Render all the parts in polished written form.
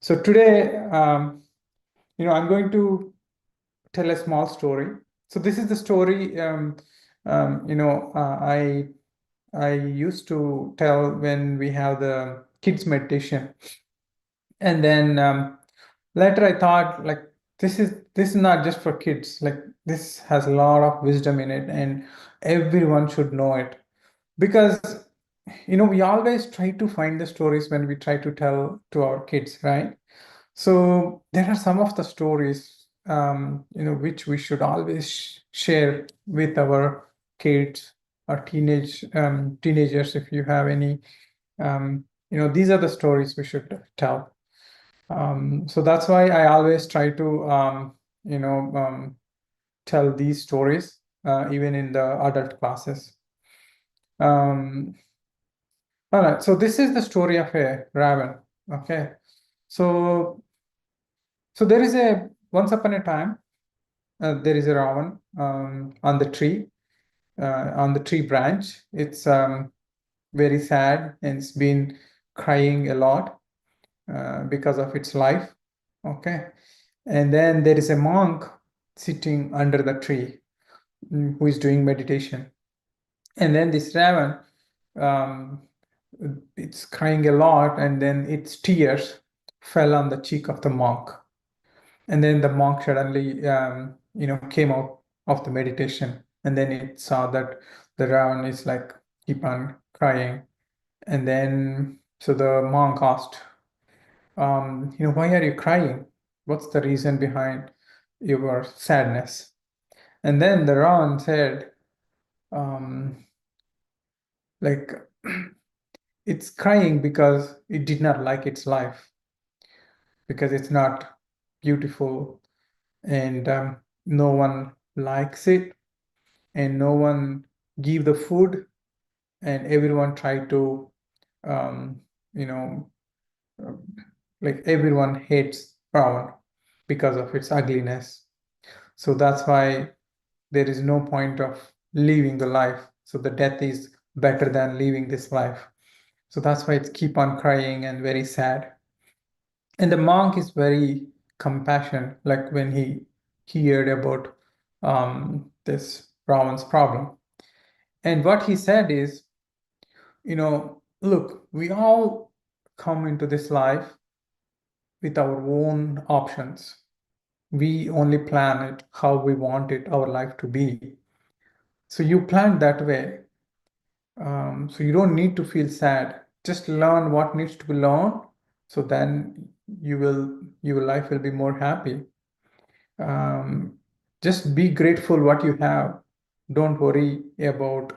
So today, I'm going to tell a small story. So this is the story, I used to tell when we have the kids meditation, and then later I thought like this is not just for kids. Like this has a lot of wisdom in it, and everyone should know it because we always try to find the stories when we try to tell to our kids, right? So there are some of the stories, which we should always share with our kids or teenagers. If you have any, these are the stories we should tell. So that's why I always try to, tell these stories, even in the adult classes. Um, all right. So this is the story of a raven. Okay. So, so there is a once upon a time. There is a Ravan on the tree branch. It's very sad and it's been crying a lot because of its life. Okay. And then there is a monk sitting under the tree who is doing meditation. And then this Ravan, um, it's crying a lot, and then its tears fell on the cheek of the monk. And then the monk suddenly, came out of the meditation, and then it saw that the Ravan is like keep on crying. And then, so the monk asked, why are you crying? What's the reason behind your sadness? And then the Ravan said, um, like, it's crying because it did not like its life, because it's not beautiful, and no one likes it, and no one give the food, and everyone try to um, you know uh, like everyone hates brown because of its ugliness. So that's why there is no point of living the life, so the death is better than living this life. So that's why it's keep on crying and very sad. And the monk is very compassionate, like when he heard about this Ravan's problem. And what he said is, look, we all come into this life with our own options. We only plan it how we want it, our life to be. So you plan that way. So you don't need to feel sad. Just learn what needs to be learned. So then your life will be more happy. Um, just be grateful what you have. Don't worry about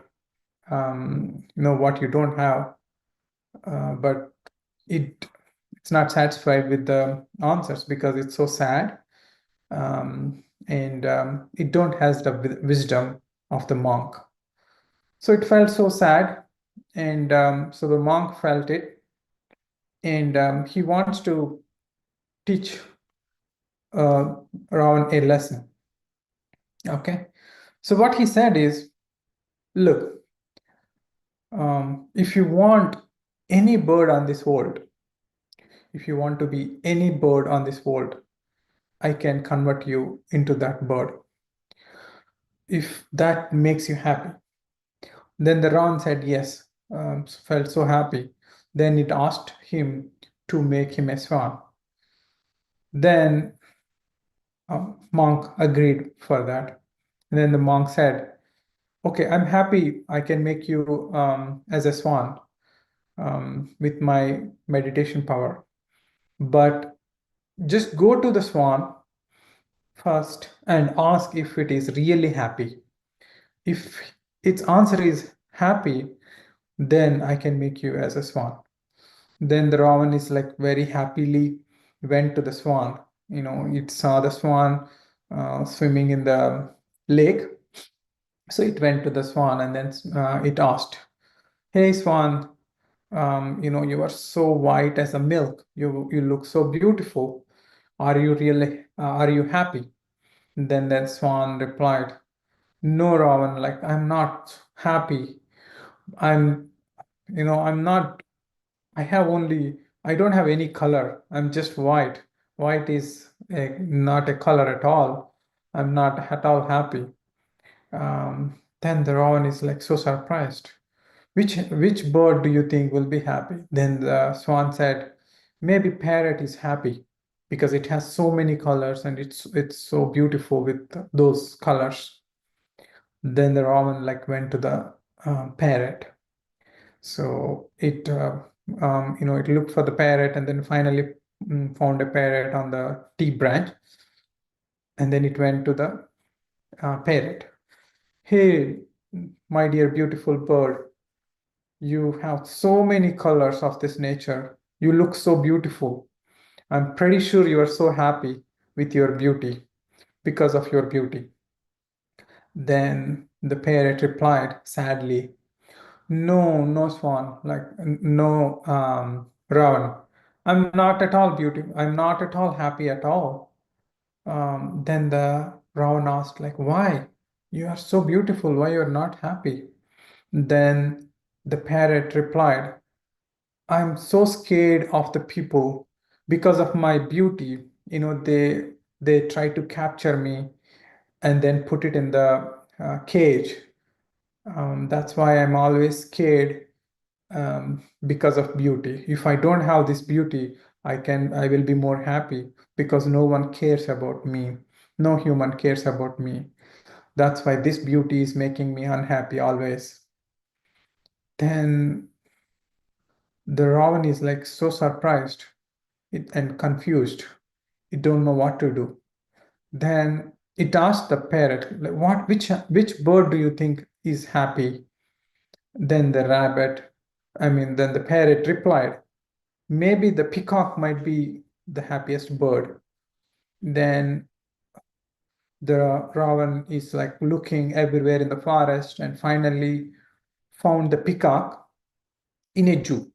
what you don't have. But it it's not satisfied with the answers because it's so sad, and it don't has the wisdom of the monk. So it felt so sad, and so the monk felt it, and he wants to teach uh, around a lesson. Okay, so what he said is, look, if you want any bird on this world, if you want to be any bird on this world, I can convert you into that bird if that makes you happy. Then the Ron said yes, felt so happy. Then it asked him to make him a swan. Then monk agreed for that. And then the monk said, okay, I'm happy. I can make you as a swan with my meditation power. But just go to the swan first and ask if it is really happy. If its answer is happy, then I can make you as a swan. Then the Ravan is like very happily went to the swan. It saw the swan swimming in the lake. So it went to the swan, and then it asked, "Hey swan, you are so white as a milk. You look so beautiful. Are you happy?" Then that swan replied, "No, Ravan, like I'm not happy. I'm, I'm not, I have only, I don't have any color. I'm just white. White is not a color at all. I'm not at all happy. Then the Ravan is like so surprised. Which bird do you think will be happy? Then the swan said, maybe parrot is happy because it has so many colors and it's so beautiful with those colors. Then the Ravan like went to the parrot. So it looked for the parrot and then finally found a parrot on the tree branch. And then it went to the parrot. Hey, my dear beautiful bird, you have so many colors of this nature. You look so beautiful. I'm pretty sure you are so happy with your beauty because of your beauty. Then the parrot replied sadly, no, no, Swan, no, Ravan. I'm not at all beautiful. I'm not at all happy at all. Then the Ravan asked, like, why? You are so beautiful. Why you're not happy? Then the parrot replied, I'm so scared of the people because of my beauty. They try to capture me and then put it in the cage. That's why I'm always scared because of beauty. If I don't have this beauty, I will be more happy because no one cares about me. No human cares about me. That's why this beauty is making me unhappy always. Then the Ravan is like so surprised and confused. It don't know what to do. Then it asked the parrot, like, which bird do you think is happy? Then then the parrot replied, maybe the peacock might be the happiest bird. Then the Ravan is like looking everywhere in the forest and finally found the peacock in a zoo.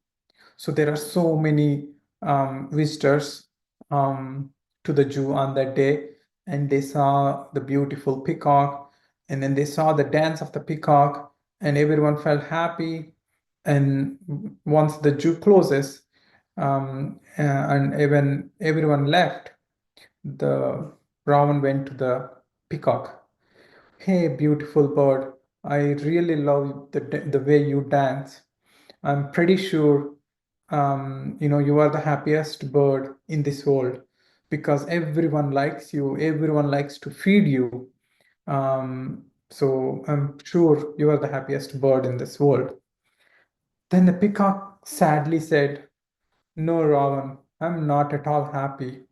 So there are so many visitors to the zoo on that day, and they saw the beautiful peacock, and then they saw the dance of the peacock, and everyone felt happy. And once the zoo closes, and even everyone left, the Ravan went to the peacock. Hey, beautiful bird, I really love the way you dance. I'm pretty sure you are the happiest bird in this world because everyone likes you, everyone likes to feed you. So I'm sure you are the happiest bird in this world. Then the peacock sadly said, no, Ravan, I'm not at all happy.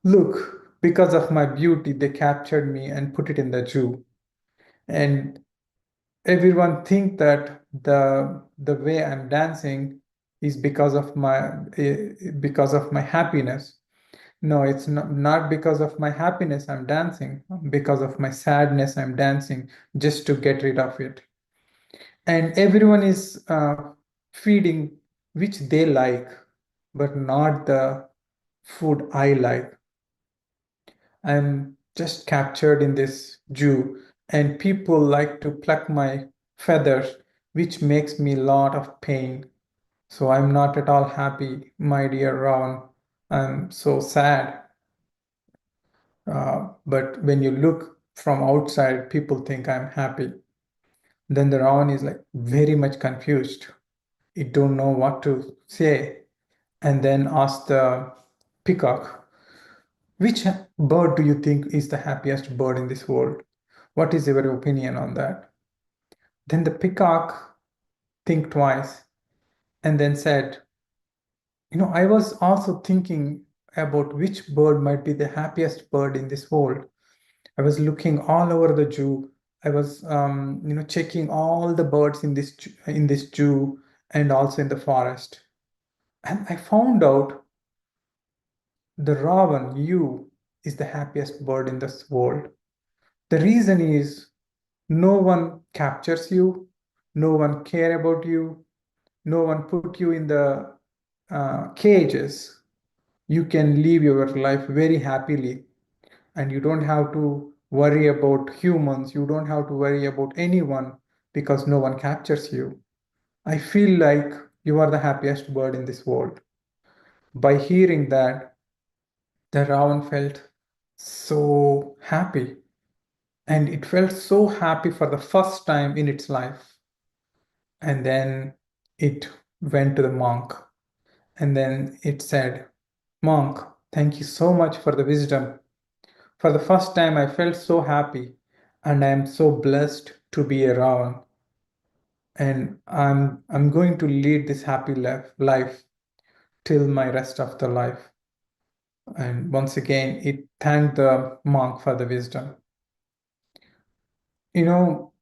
Look, because of my beauty, they captured me and put it in the zoo. And everyone think that the way I'm dancing is because of my happiness. No, it's not because of my happiness I'm dancing. Because of my sadness I'm dancing just to get rid of it. And everyone is feeding which they like, but not the food I like. I'm just captured in this zoo, and people like to pluck my feathers, which makes me a lot of pain. So I'm not at all happy, my dear Ravan. I'm so sad. But when you look from outside, people think I'm happy. Then the Ravan is like very much confused. He don't know what to say, and then asks the peacock, which bird do you think is the happiest bird in this world? What is your opinion on that? Then the peacock think twice and then said, I was also thinking about which bird might be the happiest bird in this world. I was looking all over the zoo. I was, checking all the birds in this zoo and also in the forest. And I found out the Ravan, you, is the happiest bird in this world. The reason is no one captures you, no one care about you, no one put you in the cages. You can live your life very happily, and you don't have to worry about humans. You don't have to worry about anyone because no one captures you. I feel like you are the happiest bird in this world. By hearing that, the Ravan felt so happy. And it felt so happy for the first time in its life. And then it went to the monk. And then it said, "Monk, thank you so much for the wisdom. For the first time, I felt so happy. And I am so blessed to be a Ravan. And I'm going to lead this happy life till my rest of the life." And once again, it thanked the monk for the wisdom. You know,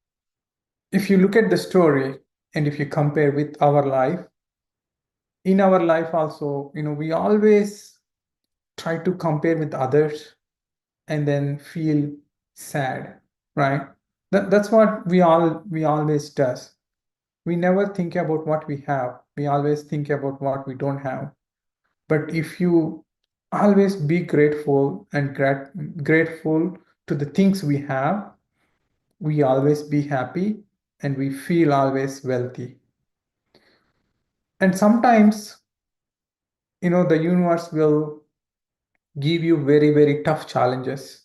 if you look at the story and if you compare with our life, in our life also, we always try to compare with others and then feel sad, right? That's what we always does. We never think about what we have. We always think about what we don't have. But if you always be grateful and grateful to the things we have, we always be happy and we feel always wealthy. And sometimes, the universe will give you very, very tough challenges.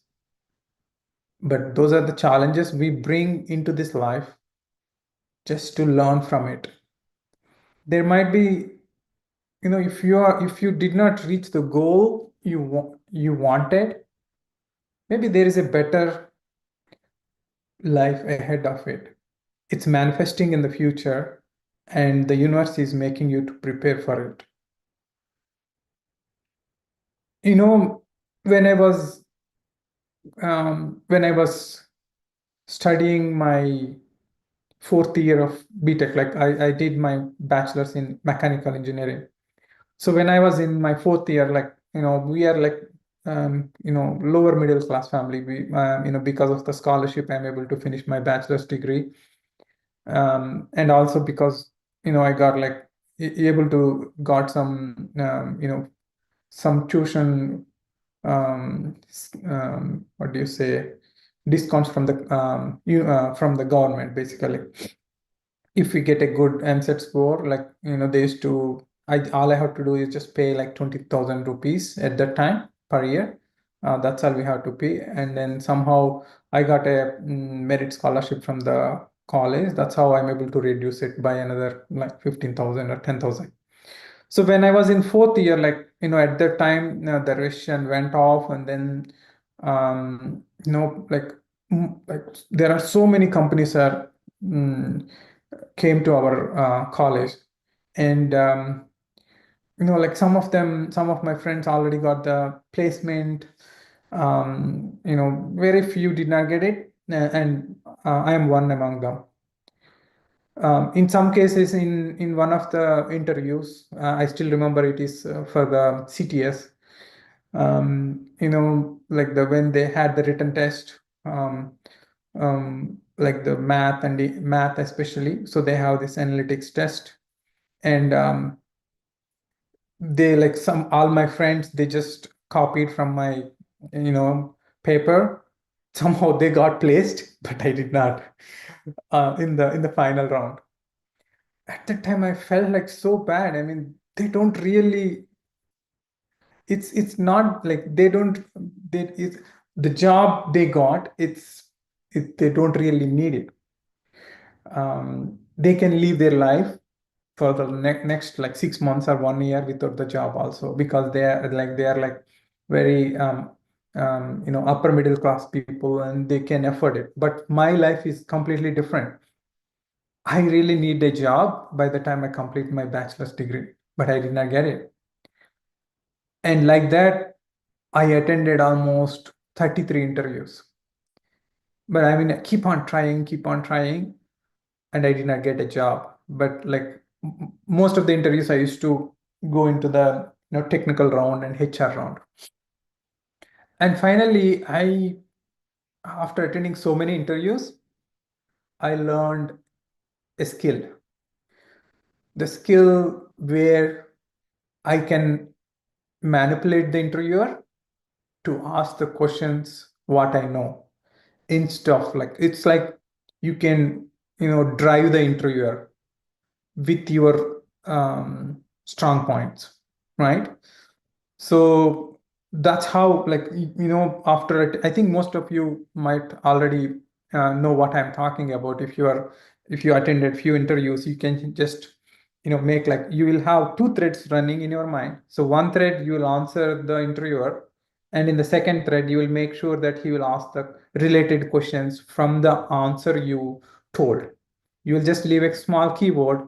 But those are the challenges we bring into this life just to learn from it. There might be, if you did not reach the goal you wanted, maybe there is a better life ahead of it. It's manifesting in the future, and the universe is making you to prepare for it. You know, when I was when I was studying my fourth year of BTech, like I did my bachelor's in mechanical engineering. So when I was in my fourth year, like, we are like, lower middle class family. Because of the scholarship, I'm able to finish my bachelor's degree. And also because, I got like able to got some, some tuition, what do you say, discounts from the, from the government, basically. If we get a good MSET score, like, they used to, all I have to do is just pay like 20,000 rupees at that time per year. That's all we have to pay. And then somehow I got a merit scholarship from the college. That's how I'm able to reduce it by another like 15,000 or 10,000. So when I was in fourth year, like, at that time, the Russian went off, and then, like, like there are so many companies are came to our college, and like some of my friends already got the placement. Very few did not get it, and I am one among them. In some cases, in one of the interviews, I still remember it is for the CTS. Like when they had the written test, like the math especially. So they have this analytics test, and they like some all my friends, they just copied from my paper. Somehow they got placed, but I did not in the final round. At the time I felt like so bad. I mean, they don't really, it's not like they don't, it's the job they got, they don't really need it. They can live their life for the next like 6 months or 1 year without the job also, because they are like very upper middle class people, and they can afford it. But my life is completely different. I really need a job by the time I complete my bachelor's degree, but I did not get it. And like that, I attended almost 33 interviews. But I mean, I keep on trying, and I did not get a job. But like most of the interviews, I used to go into the technical round and HR round. And finally, after attending so many interviews, I learned a skill. The skill where I can manipulate the interviewer to ask the questions what I know, instead of like, it's like you can drive the interviewer with your strong points, right? So that's how, like, after it, I think most of you might already know what I'm talking about. If you attended few interviews, you can just, make, like, you will have two threads running in your mind. So one thread you will answer the interviewer, and in the second thread you will make sure that he will ask the related questions from the answer you told. You will just leave a small keyword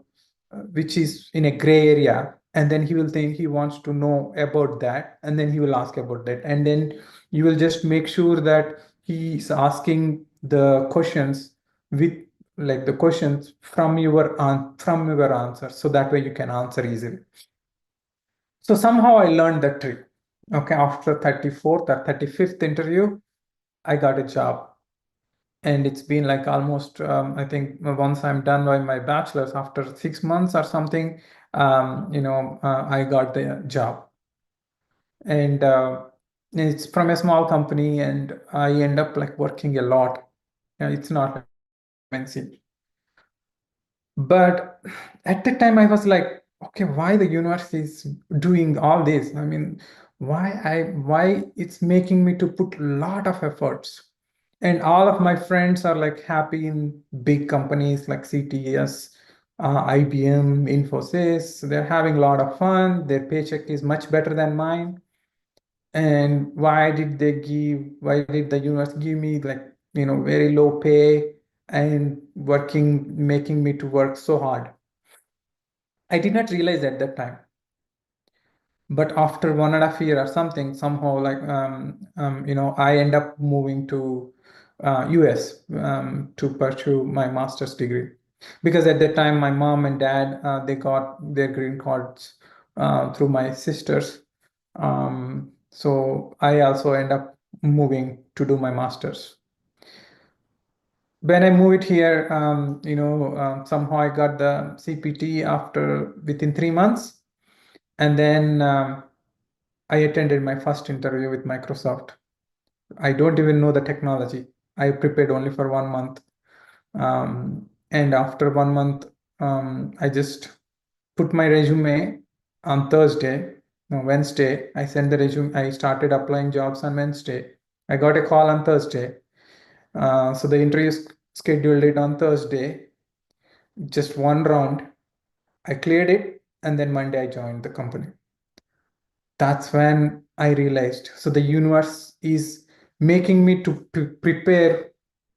which is in a gray area, and then he will think he wants to know about that, and then he will ask about that, and then you will just make sure that he is asking the questions with, like, the questions from your answer, so that way you can answer easily. So somehow I learned that trick. Okay, after 34th or 35th interview, I got a job. And it's been like almost, I think, once I'm done by my bachelor's, after 6 months or something, I got the job. And it's from a small company, and I end up like working a lot. It's not fancy. But at the time I was like, okay, why the universe is doing all this? I mean, why it's making me to put a lot of efforts. And all of my friends are like happy in big companies like CTS, IBM, Infosys. They're having a lot of fun. Their paycheck is much better than mine. And why did the universe give me, like, very low pay and making me to work so hard? I did not realize at that time. But after 1.5 years or something, somehow, like, I end up moving to US to pursue my master's degree. Because at that time, my mom and dad, they got their green cards through my sisters. So I also end up moving to do my master's. When I moved here, somehow I got the CPT after within 3 months. And then I attended my first interview with Microsoft. I don't even know the technology. I prepared only for 1 month. And after 1 month, I just put my resume on Thursday. No, Wednesday, I sent the resume. I started applying jobs on Wednesday. I got a call on Thursday. So the interview scheduled it on Thursday, just one round. I cleared it, and then Monday I joined the company. That's when I realized. So the universe is making me to prepare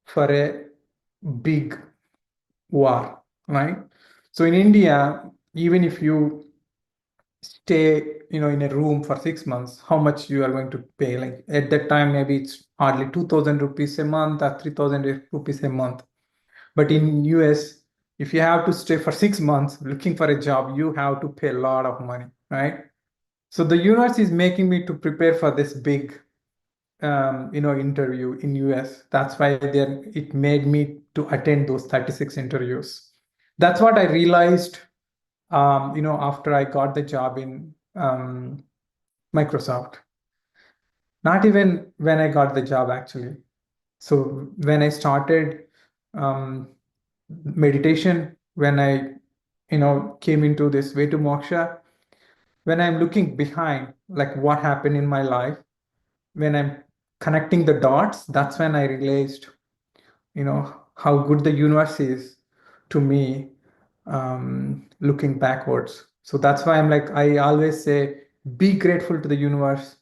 for a big war, right? So in India, even if you stay, in a room for 6 months, how much you are going to pay? Like at that time, maybe it's hardly 2,000 rupees a month or 3,000 rupees a month. But in US, if you have to stay for 6 months looking for a job, you have to pay a lot of money, right? So the universe is making me to prepare for this big, interview in US. That's why it made me to attend those 36 interviews. That's what I realized, after I got the job in Microsoft. Not even when I got the job, actually. So when I started um, meditation, when I, came into this way to moksha, when I'm looking behind, like what happened in my life, when I'm connecting the dots, that's when I realized, how good the universe is to me, looking backwards. So that's why I'm like, I always say, be grateful to the universe,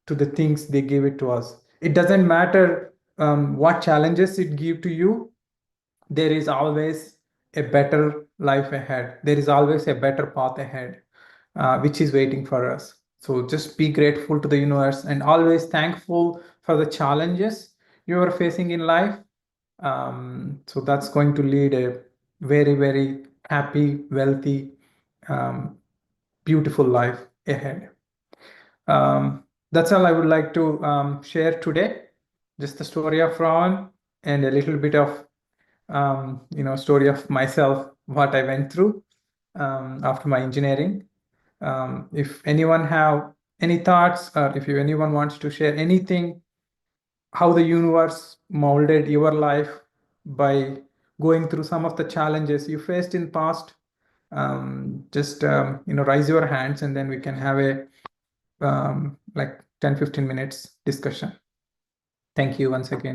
to the things they give it to us. It doesn't matter what challenges it give to you. There is always a better life ahead. There is always a better path ahead, which is waiting for us. So just be grateful to the universe and always thankful for the challenges you are facing in life. So that's going to lead a very, very happy, wealthy, um, beautiful life ahead. That's all I would like to share today. Just the story of Ravan and a little bit of story of myself, what I went through after my engineering. If anyone have any thoughts, or if anyone wants to share anything, how the universe molded your life by going through some of the challenges you faced in past, just raise your hands, and then we can have a like 10-15 minutes discussion. Thank you once again.